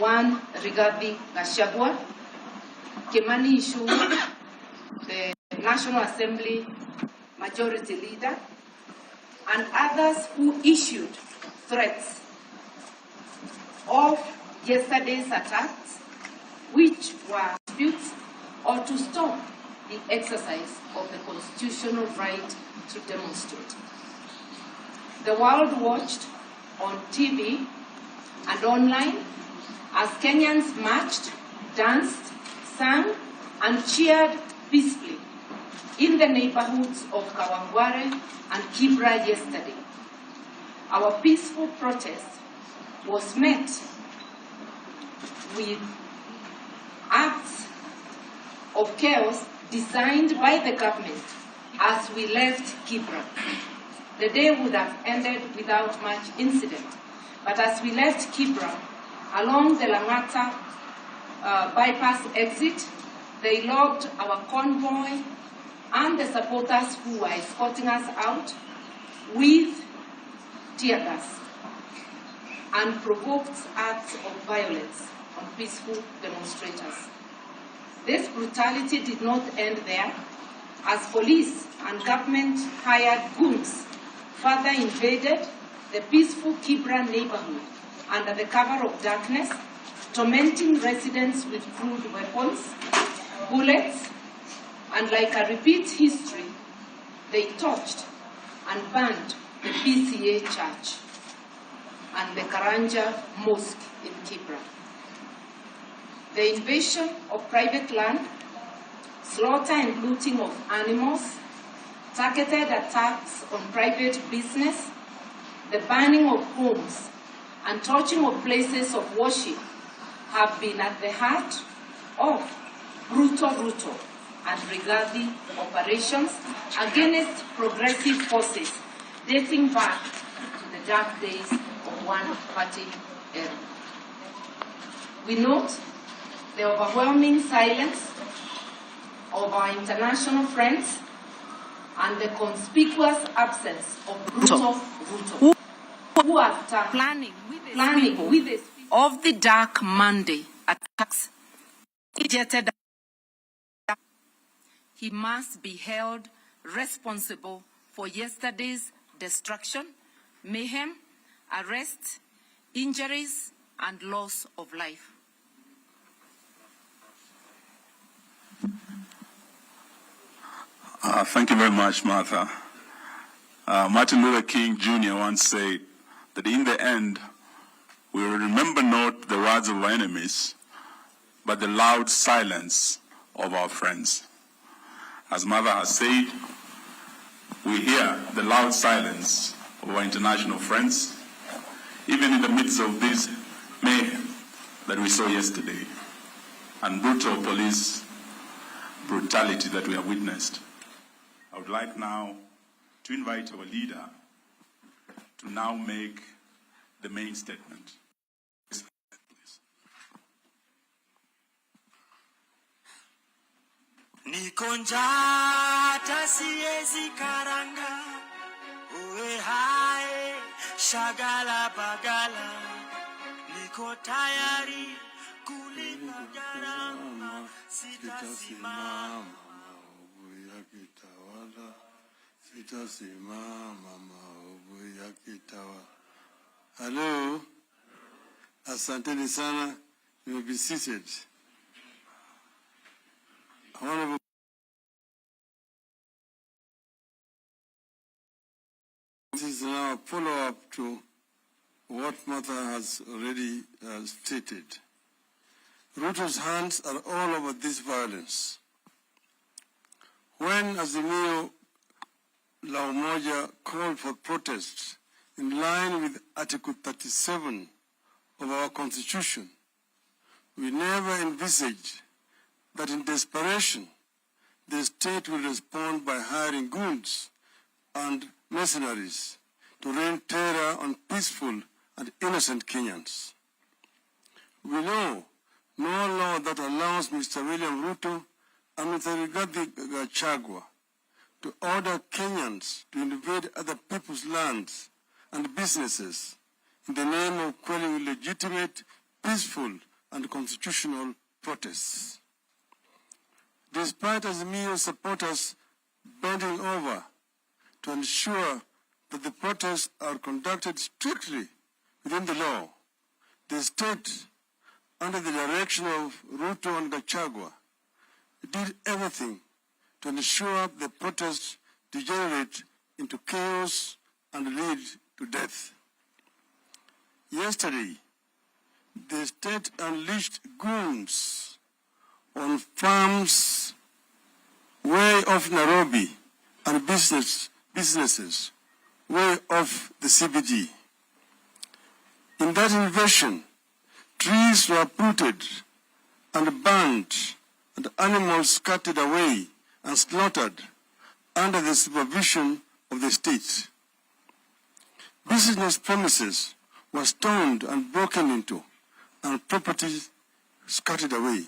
One, Rigathi Gachagua, Kimani Ichung'wah, the National Assembly Majority Leader, and others who issued threats of yesterday's attacks, which were disputes, or to stop the exercise of the constitutional right to demonstrate. The world watched on TV and online as Kenyans marched, danced, sang, and cheered peacefully in the neighborhoods of Kawangware and Kibra yesterday. Our peaceful protest was met with acts of chaos designed by the government as we left Kibra. The day would have ended without much incident, but as we left Kibra, along the Langata bypass exit, they logged our convoy and the supporters who were escorting us out with tear gas and provoked acts of violence on peaceful demonstrators. This brutality did not end there, as police and government-hired goons further invaded the peaceful Kibra neighborhood under the cover of darkness, tormenting residents with crude weapons, bullets, and like a repeat history, they torched and burned the PCA church and the Karanja Mosque in Kibra. The invasion of private land, slaughter and looting of animals, targeted attacks on private business, the burning of homes, and torching of places of worship have been at the heart of Ruto and Rigathi operations against progressive forces dating back to the dark days of one-party era. We note the overwhelming silence of our international friends and the conspicuous absence of Ruto, who after planning with the of the Dark Monday attacks, he must be held responsible for yesterday's destruction, mayhem, arrests, injuries, and loss of life. Thank you very much, Martha. Martin Luther King Jr. once said that in the end, we will remember not the words of our enemies, but the loud silence of our friends. As Martha has said, we hear the loud silence of our international friends, even in the midst of this mayhem that we saw yesterday and brutal police brutality that we have witnessed. I would like now to invite our leader to now make the main statement. Nikonjata siezi karanga uwe hai shagala bagala niko tayari kulipa gharama sitasimama sitasimama maovu yakitawala. Hello, asanteni sana. You may be seated. Honorable This is now a follow-up to what Martha has already stated. Ruto's hands are all over this violence. When Azimio La Umoja called for protests in line with Article 37 of our Constitution, we never envisaged that in desperation, the state will respond by hiring goons and mercenaries to rain terror on peaceful and innocent Kenyans. We know no law that allows Mr. William Ruto and Mr. Rigathi Gachagua to order Kenyans to invade other people's lands and businesses in the name of quelling legitimate, peaceful, and constitutional protests. Despite Azimio supporters bending over to ensure that the protests are conducted strictly within the law, the state, under the direction of Ruto and Gachagua, did everything to ensure the protests degenerate into chaos and lead to death. Yesterday, the state unleashed goons on farms way off Nairobi and businesses way off the CBD. In that invasion, trees were uprooted and burned and animals scattered away and slaughtered under the supervision of the state. Business premises were stormed and broken into, and property scattered away.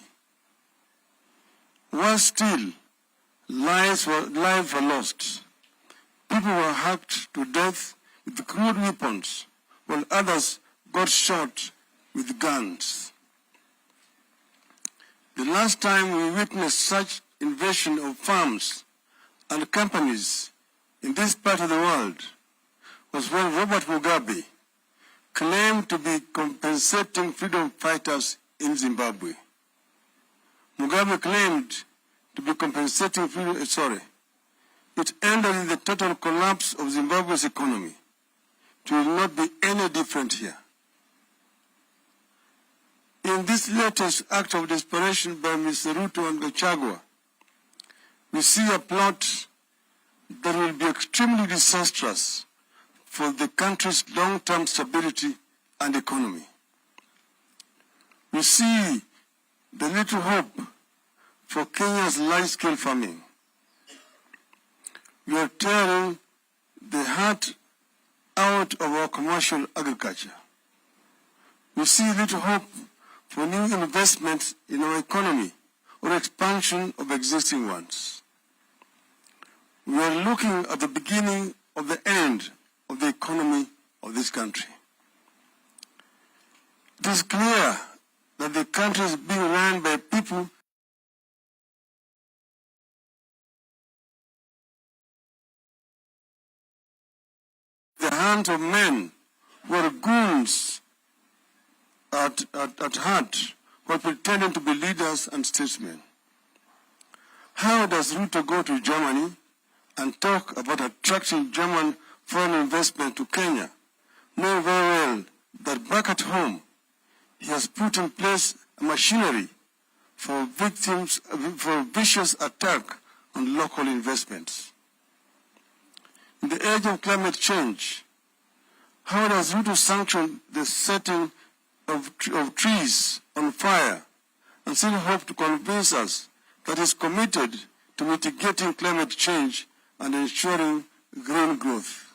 Worse still, lives were lost. People were hacked to death with crude weapons, while others got shot with guns. The last time we witnessed such invasion of farms and companies in this part of the world was when Robert Mugabe claimed to be compensating freedom fighters in Zimbabwe. Mugabe claimed to be compensating It ended in the total collapse of Zimbabwe's economy. It will not be any different here. In this latest act of desperation by Mr. Ruto and Gachagua, we see a plot that will be extremely disastrous for the country's long-term stability and economy. We see the little hope for Kenya's large-scale farming. We are tearing the heart out of our commercial agriculture. We see little hope for new investments in our economy or expansion of existing ones. We are looking at the beginning of the end of the economy of this country. It is clear that the country is being run by people the hands of men who are goons at heart, who are pretending to be leaders and statesmen. How does Ruto go to Germany and talk about attracting German foreign investment to Kenya, knowing very well that back at home, he has put in place a machinery for vicious attack on local investments? In the age of climate change, how does Ruto sanction the setting of trees on fire and still hope to convince us that he is committed to mitigating climate change and ensuring green growth?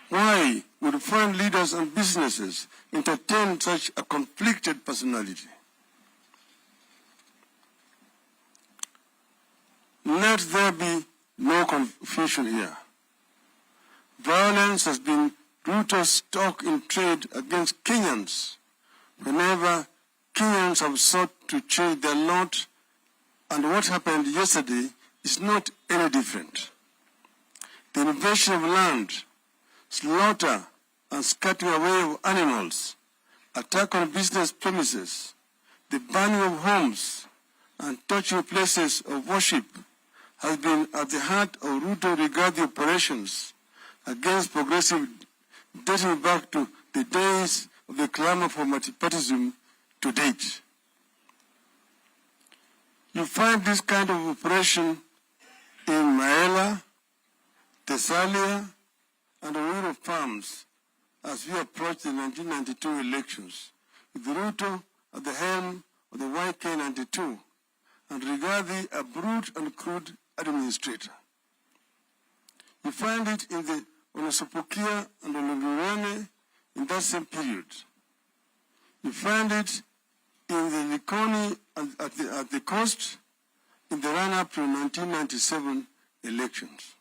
Why would foreign leaders and businesses entertain such a conflicted personality? Let there be no confusion here. Violence has been Ruto's stock in trade against Kenyans whenever Kenyans have sought to change their lot, and what happened yesterday is not any different. The invasion of land, slaughter and scattering away of animals, attack on business premises, the burning of homes, and torching places of worship has been at the heart of Ruto regarding operations against progressive dating back to the days of the clamor for multipartyism to date. You find this kind of operation in Maela, Thessalia, and Rural farms as we approach the 1992 elections, with Ruto at the helm of the YK-92 and Rigathi a brute and crude administrator. You find it in the Onasopokia and Ologurene in that same period. You find it in the Likoni at the coast in the run-up to 1997 elections.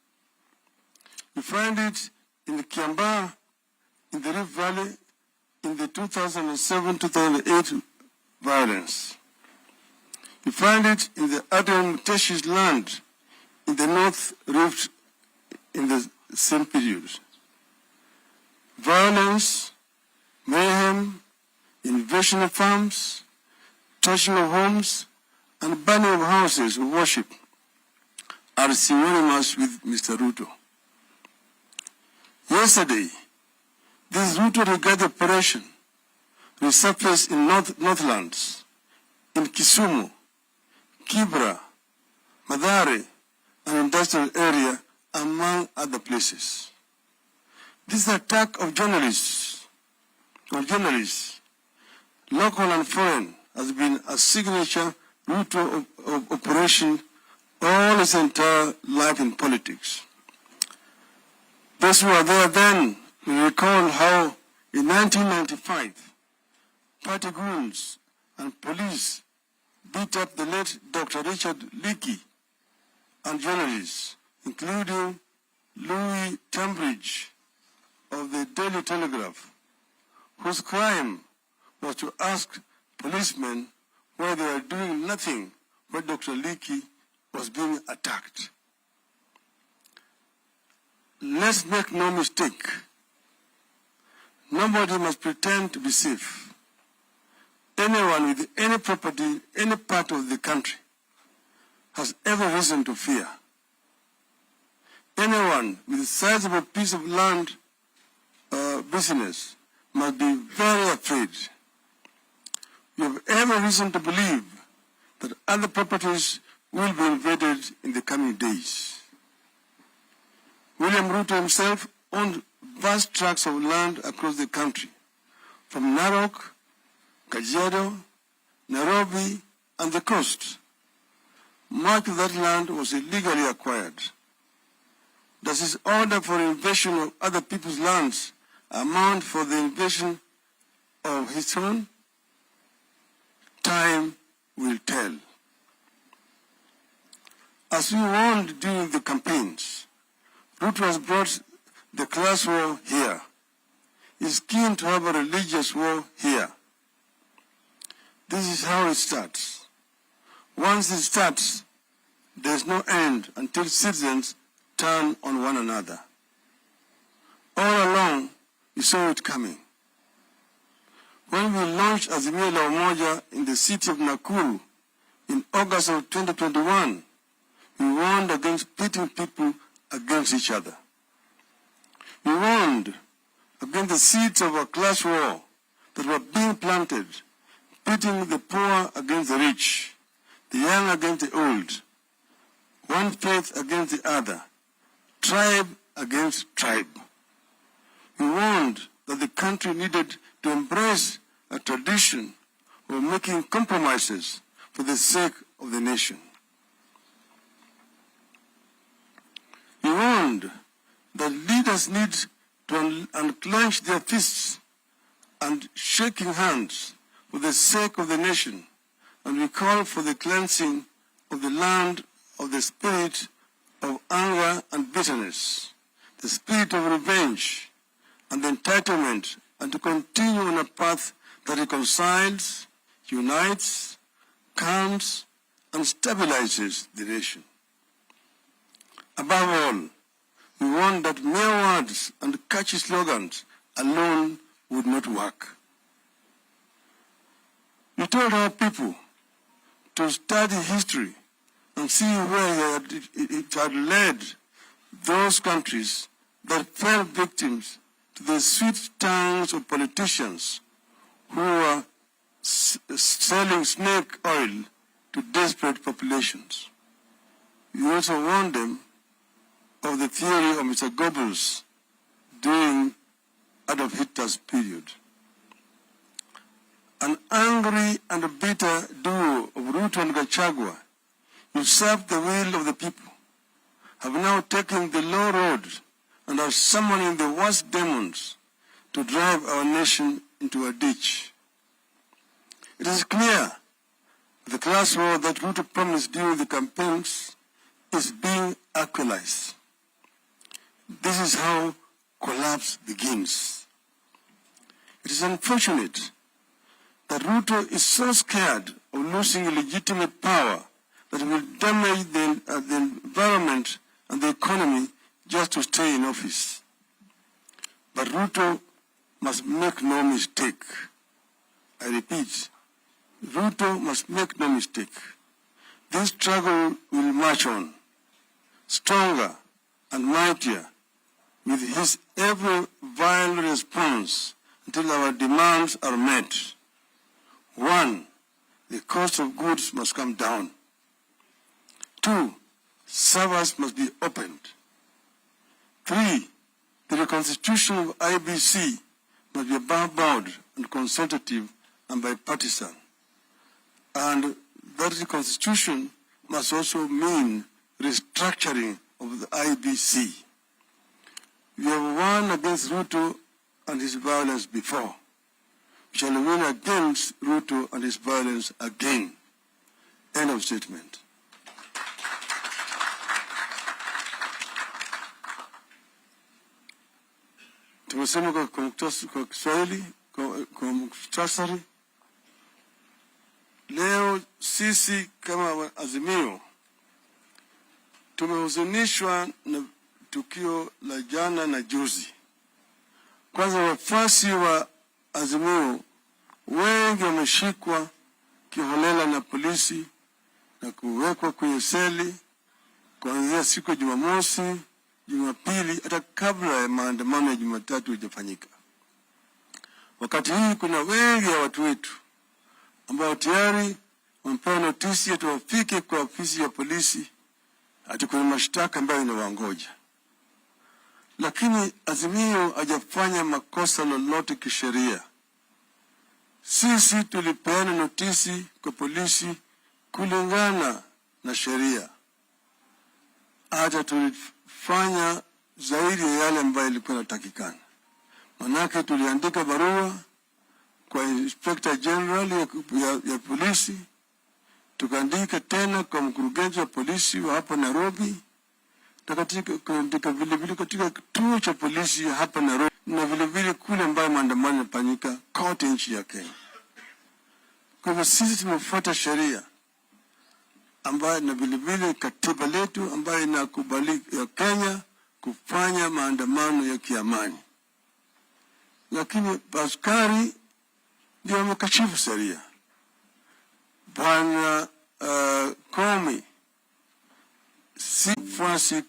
You find it in the Kiambaa, in the Rift Valley, in the 2007-2008 violence. You find it in the Adem-Teshish land in the North Rift in the same period. Violence, mayhem, invasion of farms, torching of homes, and burning of houses of worship are synonymous with Mr. Ruto. Yesterday, this Ruto regarded operation resurfaced in Northlands, in Kisumu, Kibra, Mathare, and industrial area, among other places. This attack of journalists, local and foreign, has been a signature Ruto of operation all his entire life in politics. Those who were there then will recall how in 1995, party goons and police beat up the late Dr. Richard Leakey and journalists, including Louis Tambridge of the Daily Telegraph, whose crime was to ask policemen why they were doing nothing when Dr. Leakey was being attacked. Let's make no mistake. Nobody must pretend to be safe. Anyone with any property, any part of the country, has every reason to fear. Anyone with a sizable piece of land business must be very afraid. We have every reason to believe that other properties will be invaded in the coming days. William Ruto himself owned vast tracts of land across the country, from Narok, Kajiado, Nairobi, and the coast. Much of that land was illegally acquired. Does his order for invasion of other people's lands amount for the invasion of his own? Time will tell. As we warned during the campaigns, Ruto has brought the class war here. He's keen to have a religious war here. This is how it starts. Once it starts, there's no end until citizens turn on one another. All along, we saw it coming. When we launched Azimio la Umoja in the city of Nakuru in August of 2021, we warned against pitting people against each other. We warned against the seeds of a class war that were being planted, pitting the poor against the rich, the young against the old, one faith against the other, tribe against tribe. We warned that the country needed to embrace a tradition of making compromises for the sake of the nation. We warned that leaders need to unclench their fists and shaking hands for the sake of the nation, and we call for the cleansing of the land of the spirit of anger and bitterness, the spirit of revenge and entitlement, and to continue on a path that reconciles, unites, calms, and stabilizes the nation. Above all, we warn that mere words and catchy slogans alone would not work. We told our people to study history and see where it had led those countries that fell victims to the sweet tongues of politicians who were selling snake oil to desperate populations. We also warned them of the theory of Mr. Goebbels during Adolf Hitler's period. An angry and bitter duo of Ruto and Gachagua, usurped the will of the people, have now taken the low road and are summoning the worst demons to drive our nation into a ditch. It is clear the class war that Ruto promised during the campaigns is being actualized. This is how collapse begins. It is unfortunate that Ruto is so scared of losing legitimate power that he will damage the environment and the economy just to stay in office. But Ruto must make no mistake. I repeat, Ruto must make no mistake. This struggle will march on, stronger and mightier, with his every vile response until our demands are met. 1, the cost of goods must come down. 2, servers must be opened. 3, the reconstitution of IBC must be above-board and consultative and bipartisan. And that reconstitution must also mean restructuring of the IBC. We have won against Ruto and his violence before. We shall win against Ruto and his violence again. End of statement. Tumesema kwa Kiswahili, kwa mukhtasari. Leo sisi kama Azimio tumehuzunishwa na tukio la jana na juzi. Kwanza, wafuasi wa Azimio wengi wameshikwa kiholela na polisi na kuwekwa kwenye seli kuanzia siku ya Jumamosi, Jumapili, hata kabla ya maandamano ya Jumatatu hajafanyika. Wakati hii kuna wengi ya watu wetu ambao tayari wamepewa notisi eti wafike kwa ofisi ya polisi ati kuna mashtaka ambayo inawangoja. Lakini Azimio hajafanya makosa lolote kisheria. Sisi tulipeana notisi kwa polisi kulingana na sheria. Hata tulifanya zaidi ya yale ambayo ilikuwa inatakikana. Manake tuliandika barua kwa Inspector General ya polisi, tukaandika tena kwa mkurugenzi wa polisi wa hapa Nairobi, tukaandika vile vile katika kituo cha polisi hapa Nairobi, na vile vile kule ambayo maandamano yanafanyika kote nchi ya Kenya. Kwa hivyo sisi tumefuata sheria ambayo na vile vile katiba letu ambayo inakubali ya Kenya kufanya maandamano ya kiamani. Lakini askari ndio wamekashifu sheria. Bwana Komi si fuasi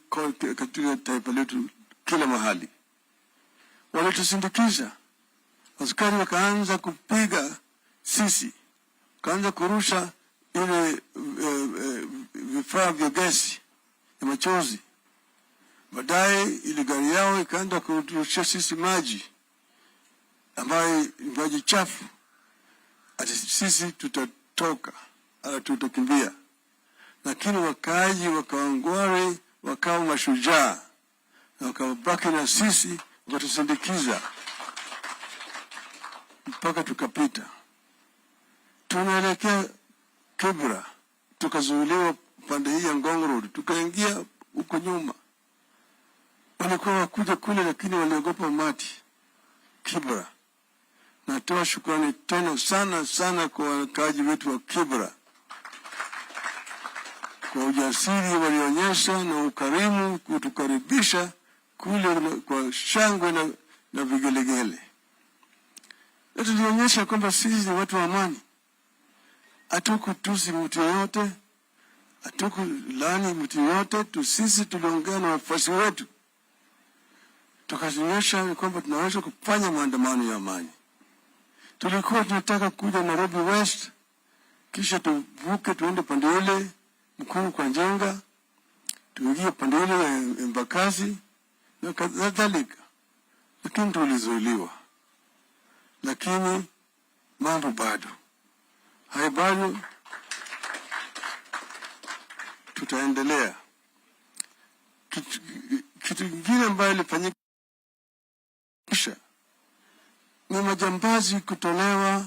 katika taifa letu kila mahali. Walitusindikiza. Askari wakaanza kupiga sisi, wakaanza kurusha ile vifaa vya gesi ya machozi. Baadaye ile gari yao ikaanza kurushia sisi maji ambayo maji chafu. Ati sisi tutatoka, tutakimbia. Lakini wakaaji wakawangware, wakawa mashujaa, na wakabaki na sisi, wakatusindikiza mpaka tukapita. Tunaelekea Kibra, tukazuiliwa pande hii ya Ngong Road, tukaingia huko nyuma. Walikuwa wakuja kule, lakini waliogopa mati Kibra. Natoa shukrani tena sana kwa wakaaji wetu wa Kibra kwa ujasiri walionyesha na ukarimu kutukaribisha kule kwa shangwe na vigelegele. Tulionyesha kwamba sisi ni watu wa amani. Hatukutusi mtu yoyote, hatukulaani mtu yoyote. Sisi tuliongea na wafuasi wetu, tukaonyesha kwamba tunaweza kufanya maandamano ya amani. Tulikuwa tunataka kuja Nairobi West, kisha tuvuke tuende pande ile Mkuru kwa Njenga, tuingie pande ile ya Embakasi na kadhalika. Lakini tulizuiliwa. Lakini mambo bado. Hai bado tutaendelea. Kitu kingine ambayo ilifanyika ni majambazi kutolewa,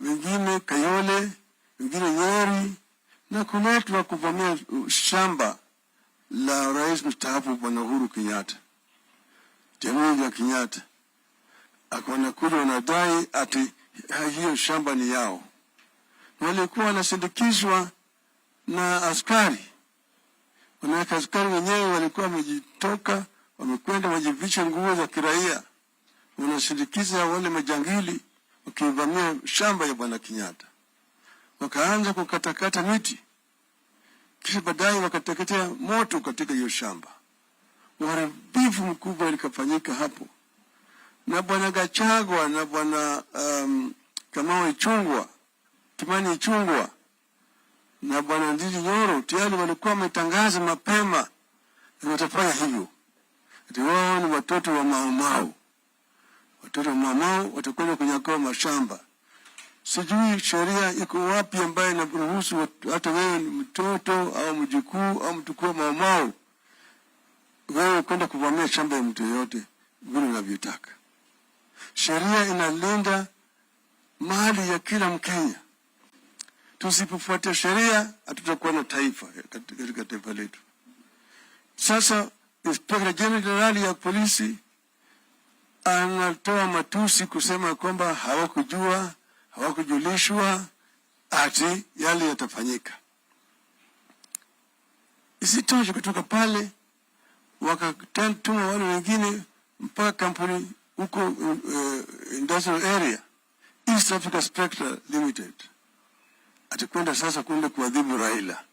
wengine Kayole, wengine Nyeri, na kuletwa kuvamia shamba la rais mstaafu Bwana Uhuru Kenyatta, jamii ya Kenyatta. wanakuja wanadai ati hiyo shamba ni yao. Walikuwa wanasindikizwa na askari. Wanaweka askari wenyewe walikuwa wamejitoka, wamekwenda wajivisha nguo za kiraia. Wanasindikiza wale majangili wakivamia shamba ya Bwana Kenyatta. Wakaanza kukatakata miti. Kisha baadaye wakateketea moto katika hiyo shamba. Uharibifu mkubwa ulikafanyika hapo. Na Bwana Gachagua na Bwana Kimani Ichung'wah na Bwana Ndindi Nyoro tayari walikuwa wametangaza mapema watafanya hivyo. Ati wao ni watoto wa Mau. Watoto wa Mau watakwenda kunyakua mashamba. Sijui sheria iko wapi ambayo inaruhusu hata wewe ni mtoto au mjukuu au mtukuu wa Mau wewe kwenda kuvamia shamba ya mtu yote vile unavyotaka. Sheria inalinda mali ya kila Mkenya. Tusipofuata sheria hatutakuwa na taifa katika taifa letu. Sasa Inspector General ya polisi anatoa matusi kusema kwamba hawakujulishwa ati yale yatafanyika. Isitoshe kutoka pale wakatuma wale wengine mpaka kampuni huko industrial area East Africa Spectra Limited. Atakwenda sasa kwenda kuadhibu Raila.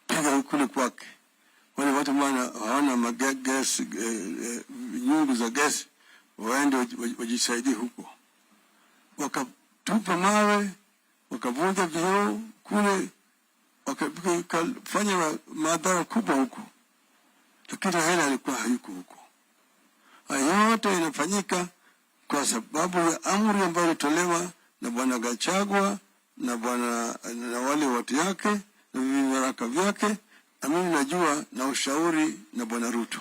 Piga kule kwake. Wale watu hawana magesi, nyungu za gesi, waende wajisaidie huko. Wakatupa mawe, wakavunja vioo kule, wakafanya madhara kubwa huko. Lakini Raila alikuwa hayuko huko. Haya yote inafanyika kwa sababu ya amri ambayo ilitolewa na Bwana Gachagua na wale watu yake na vibaraka vyake, na mimi najua na ushauri na Bwana Ruto.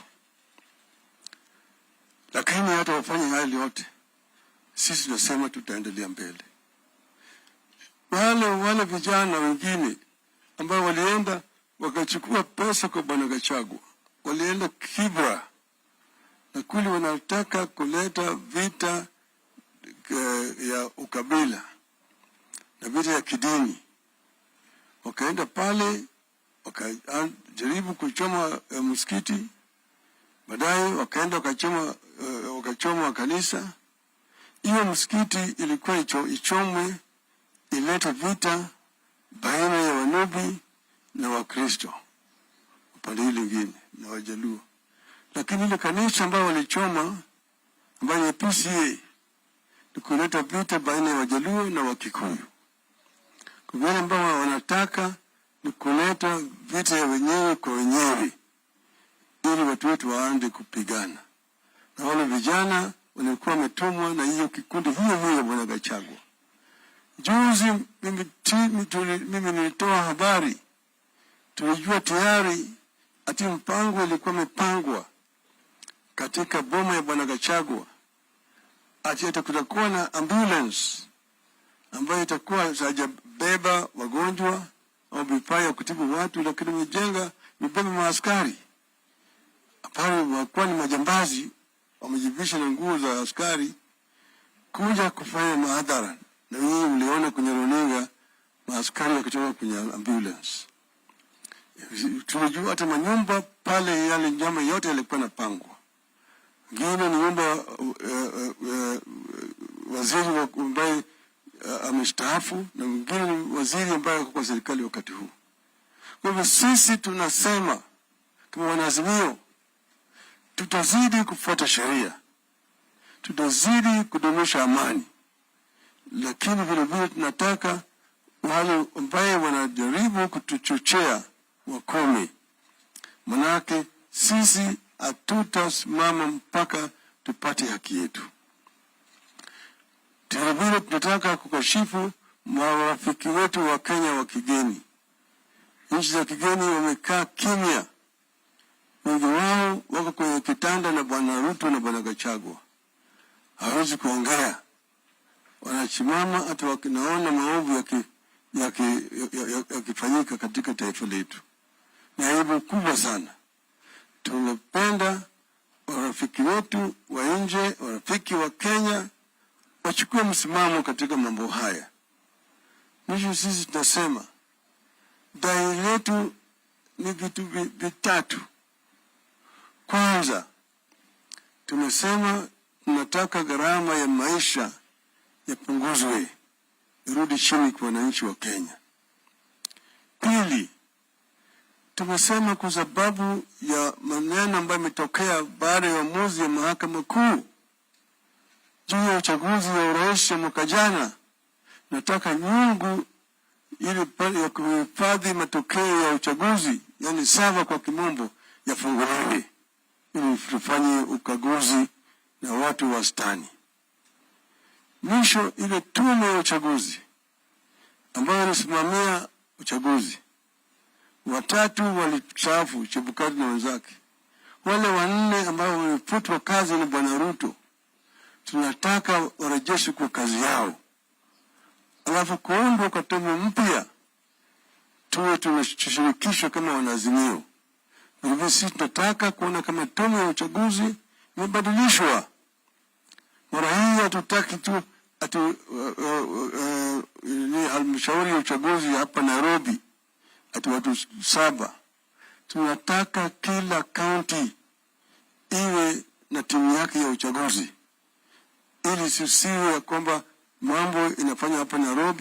Lakini hata wafanye hali yote, sisi tunasema tutaendelea mbele. Wale vijana wengine ambao walienda wakachukua pesa kwa Bwana Gachagua, walienda Kibra na kule wanataka kuleta vita ya ukabila na vita ya kidini. Wakaenda pale wakajaribu kuchoma msikiti, baadaye wakaenda wakachoma kanisa. Hiyo msikiti ilikuwa ichomwe ileta vita baina ya Wanubi na Wakristo upande hili lingine na Wajaluo. Lakini ile kanisa ambayo walichoma ambayo ni PCA ni kuleta vita baina ya Wajaluo na Wakikuyu. Kwa wale ambao wanataka ni kuleta vita ya wenyewe kwa wenyewe ili watu wetu waanze kupigana. Na wale vijana walikuwa wametumwa na hiyo kikundi hiyo ya Bwana Gachagua. Juzi mimi nilitoa habari, tulijua tayari ati mpango ilikuwa imepangwa katika boma ya Bwana Gachagua ati kutakuwa na ambulance ambayo itakuwa hajabeba wagonjwa au vifaa ya kutibu watu, lakini imebeba maaskari. Hapana, wakuwa ni majambazi wamejivisha na nguo za askari kuja kufanya mahadhara. Na hii mliona kwenye runinga maaskari wakitoka kwenye ambulance. Tunajua hata manyumba pale yale njama yote yalikuwa napangwa. Ngine ni nyumba waziri ambaye amestaafu na mwingine ni waziri ambaye kwa serikali wakati huu. Kwa hivyo sisi tunasema kama wanaazimio tutazidi kufuata sheria. Tutazidi kudumisha amani. Lakini vile vile tunataka wale ambao wanajaribu kutuchochea wakome. Manake sisi hatutasimama mpaka tupate haki yetu. Vile vile tunataka kukashifu marafiki wetu wa Kenya wa kigeni. Nchi za kigeni wamekaa kimya. Wengi wao wako kwenye kitanda na Bwana Ruto na Bwana Gachagua. Hawezi kuongea. Wanachimama hata wakinaona maovu yakifanyika katika taifa letu. Ni aibu kubwa sana. Tunapenda warafiki wetu wa nje, warafiki wa Kenya wachukue msimamo katika mambo haya. Mwisho sisi tunasema dai letu ni vitu vitatu. Kwanza, tumesema tunataka gharama ya maisha yapunguzwe, irudi chini kwa wananchi wa Kenya. Pili, tumesema kwa sababu ya maneno ambayo imetokea baada ya uamuzi ya mahakama kuu juu ya uchaguzi wa urais mwaka jana, nataka nyungu ili ya kuhifadhi matokeo ya uchaguzi, yani sava kwa kimombo, yafunguliwe ili tufanye ukaguzi na watu wastani. Mwisho, ile tume ya uchaguzi ambayo inasimamia uchaguzi, watatu walistaafu, Chebukati na wenzake. Wale wanne ambao walifutwa kazi na Bwana Ruto, tunataka warejeshwe kwa kazi yao. Alafu kuundwa kwa tume mpya, tuwe tunashirikishwa kama Wanazimio. Vilevile sisi tunataka kuona kama tume ya uchaguzi imebadilishwa. Mara hii hatutaki tu ni halmashauri ya uchaguzi hapa Nairobi ati watu 7. Tunataka kila county iwe na timu yake ya uchaguzi, ili sisiwe kwamba mambo inafanya hapa Nairobi